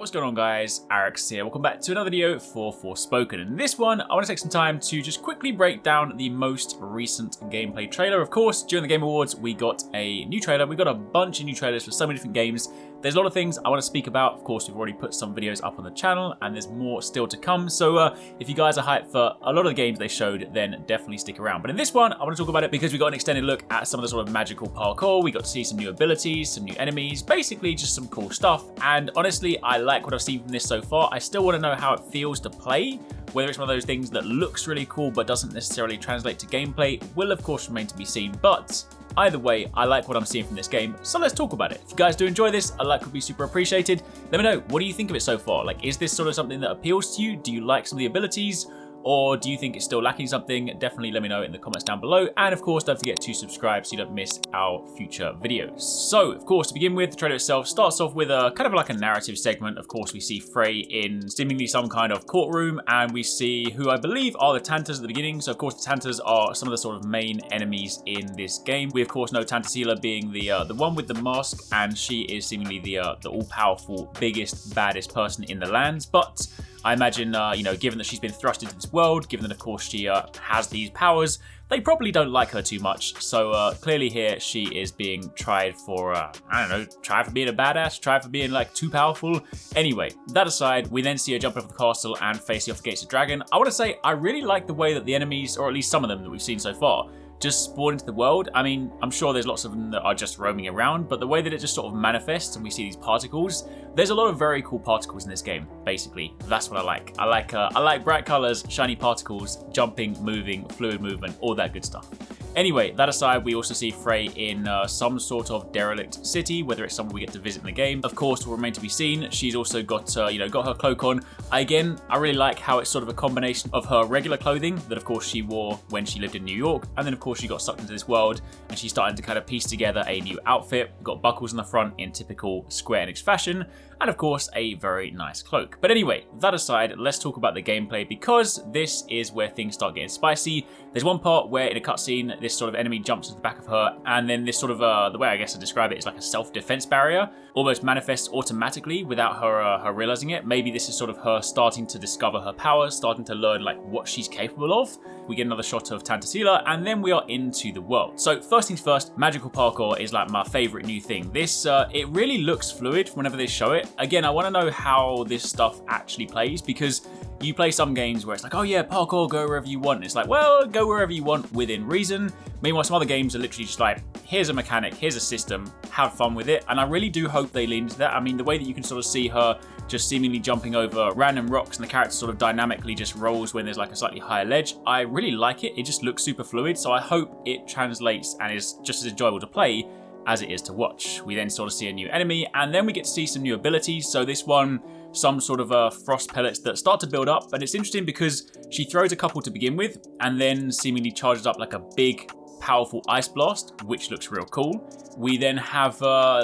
What's going on, guys? HyperX here. Welcome back to another video for Forspoken. And in this one, I want to take some time to just quickly break down the most recent gameplay trailer. Of course, during the Game Awards, we got a new trailer. We got a bunch of new trailers for so many different games. There's a lot of things I want to speak about. Of course, we've already put some videos up on the channel, and there's more still to come. So if you guys are hyped for a lot of the games they showed, then definitely stick around. But in this one, I want to talk about it because we got an extended look at some of the sort of magical parkour. We got to see some new abilities, some new enemies, basically just some cool stuff. And honestly, I like what I've seen from this so far. I still want to know how it feels to play. Whether it's one of those things that looks really cool but doesn't necessarily translate to gameplay will of course remain to be seen. But either way, I like what I'm seeing from this game, so let's talk about it. If you guys do enjoy this, a like would be super appreciated. Let me know, what do you think of it so far? Like, is this sort of something that appeals to you? Do you like some of the abilities? Or do you think it's still lacking something? Definitely let me know in the comments down below. And of course, don't forget to subscribe so you don't miss our future videos. So, of course, to begin with, the trailer itself starts off with a kind of like a narrative segment. Of course, we see Frey in seemingly some kind of courtroom, and we see who I believe are the Tantas at the beginning. So, of course, the Tantas are some of the sort of main enemies in this game. We, of course, know Tantasila being the one with the mask, and she is seemingly the all-powerful, biggest, baddest person in the lands. But I imagine, you know, given that she's been thrust into this world, given that, of course, she has these powers, they probably don't like her too much. So clearly here, she is being tried for, I don't know, tried for being a badass, tried for being, like, too powerful. Anyway, that aside, we then see her jump off the castle and facing off the gates of Dragon. I want to say, I really like the way that the enemies, or at least some of them that we've seen so far, just spawn into the world. I mean, I'm sure there's lots of them that are just roaming around, but the way that it just sort of manifests and we see these particles, there's a lot of very cool particles in this game, basically. That's what I like. I like bright colors, shiny particles, jumping, moving, fluid movement, all that good stuff. Anyway, that aside, we also see Frey in some sort of derelict city, whether it's somewhere we get to visit in the game. Of course, will remain to be seen. She's also got, you know, got her cloak on. Again, I really like how it's sort of a combination of her regular clothing that, of course, she wore when she lived in New York, and then, of course, she got sucked into this world, and she's starting to kind of piece together a new outfit. We've got buckles on the front in typical Square Enix fashion, and of course, a very nice cloak. But anyway, that aside, let's talk about the gameplay, because this is where things start getting spicy. There's one part where in a cutscene, this sort of enemy jumps into the back of her, and then this sort of, the way I guess I describe it is like a self-defense barrier, almost manifests automatically without her realizing it. Maybe this is sort of her starting to discover her powers, starting to learn like what she's capable of. We get another shot of Tantasila, and then we are into the world. So first things first, magical parkour is like my favorite new thing. This, it really looks fluid whenever they show it. Again, I want to know how this stuff actually plays, because you play some games where it's like, oh yeah, parkour, go wherever you want. It's like, well, go wherever you want within reason. Meanwhile, some other games are literally just like, here's a mechanic, here's a system, have fun with it. And I really do hope they lean into that. I mean, the way that you can sort of see her just seemingly jumping over random rocks and the character sort of dynamically just rolls when there's like a slightly higher ledge, I really like it. It just looks super fluid. So I hope it translates and is just as enjoyable to play as it is to watch. We then sort of see a new enemy, and then we get to see some new abilities. So this one, some sort of frost pellets that start to build up, and it's interesting because she throws a couple to begin with, and then seemingly charges up like a big, powerful ice blast, which looks real cool. We then have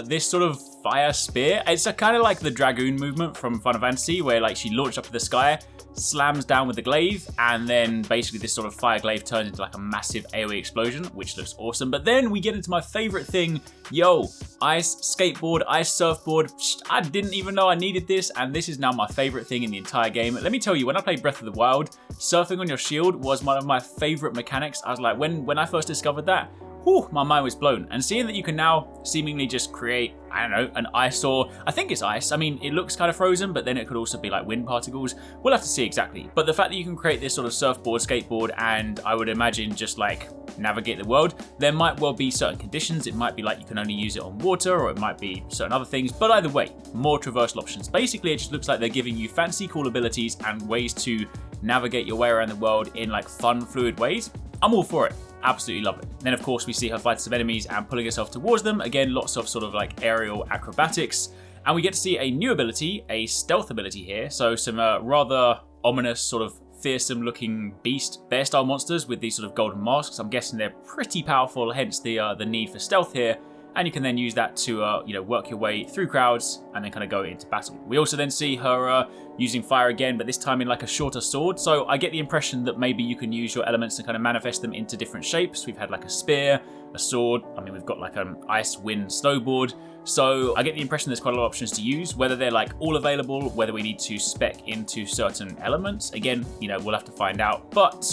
this sort of fire spear. It's a kind of like the Dragoon movement from Final Fantasy, where like she launched up to the sky, slams down with the glaive, and then basically this sort of fire glaive turns into like a massive AoE explosion, which looks awesome. But then we get into my favorite thing. Yo, ice skateboard, ice surfboard. I didn't even know I needed this, and this is now my favorite thing in the entire game. Let me tell you, when I played Breath of the Wild, surfing on your shield was one of my favorite mechanics. I was like, when I first discovered that, whew, my mind was blown. And seeing that you can now seemingly just create, I don't know, an ice, or I think it's ice. I mean, it looks kind of frozen, but then it could also be like wind particles. We'll have to see exactly. But the fact that you can create this sort of surfboard, skateboard, and I would imagine just like navigate the world, there might well be certain conditions. It might be like you can only use it on water, or it might be certain other things. But either way, more traversal options. Basically, it just looks like they're giving you fancy, cool abilities and ways to navigate your way around the world in like fun, fluid ways. I'm all for it. Absolutely love it. Then, of course, we see her fight some enemies and pulling herself towards them. Again, lots of sort of like aerial acrobatics. And we get to see a new ability, a stealth ability here. So some rather ominous sort of fearsome looking beast bear style monsters with these sort of golden masks. I'm guessing they're pretty powerful, hence the need for stealth here. And you can then use that to, you know, work your way through crowds and then kind of go into battle. We also then see her using fire again, but this time in like a shorter sword. So I get the impression that maybe you can use your elements and kind of manifest them into different shapes. We've had like a spear, a sword. I mean, we've got like an ice wind snowboard. So I get the impression there's quite a lot of options to use, whether they're like all available, whether we need to spec into certain elements. Again, you know, we'll have to find out, but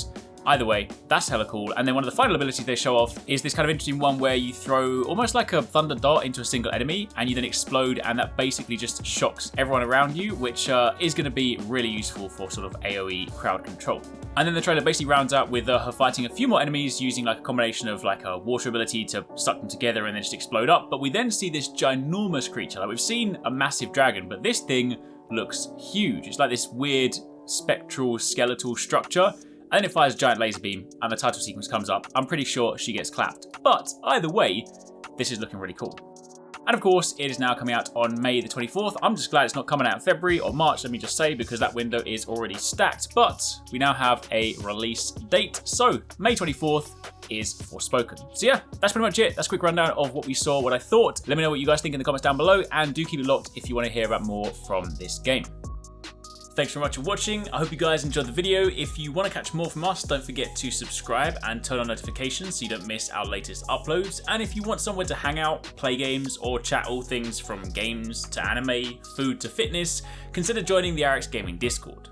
either way, that's hella cool. And then one of the final abilities they show off is this kind of interesting one where you throw almost like a thunder dart into a single enemy and you then explode, and that basically just shocks everyone around you, which is going to be really useful for sort of AoE crowd control. And then the trailer basically rounds out with her fighting a few more enemies using like a combination of like a water ability to suck them together and then just explode up. But we then see this ginormous creature. Like, we've seen a massive dragon, but this thing looks huge. It's like this weird spectral skeletal structure. And then it fires a giant laser beam and the title sequence comes up. I'm pretty sure she gets clapped. But either way, this is looking really cool. And of course, it is now coming out on May the 24th. I'm just glad it's not coming out in February or March, let me just say, because that window is already stacked. But we now have a release date. So May 24th is Forspoken. So yeah, that's pretty much it. That's a quick rundown of what we saw, what I thought. Let me know what you guys think in the comments down below, and do keep it locked if you want to hear about more from this game. Thanks very much for watching. I hope you guys enjoyed the video. If you want to catch more from us, don't forget to subscribe and turn on notifications so you don't miss our latest uploads. And if you want somewhere to hang out, play games, or chat all things from games to anime, food to fitness, consider joining the HyperX Gaming Discord.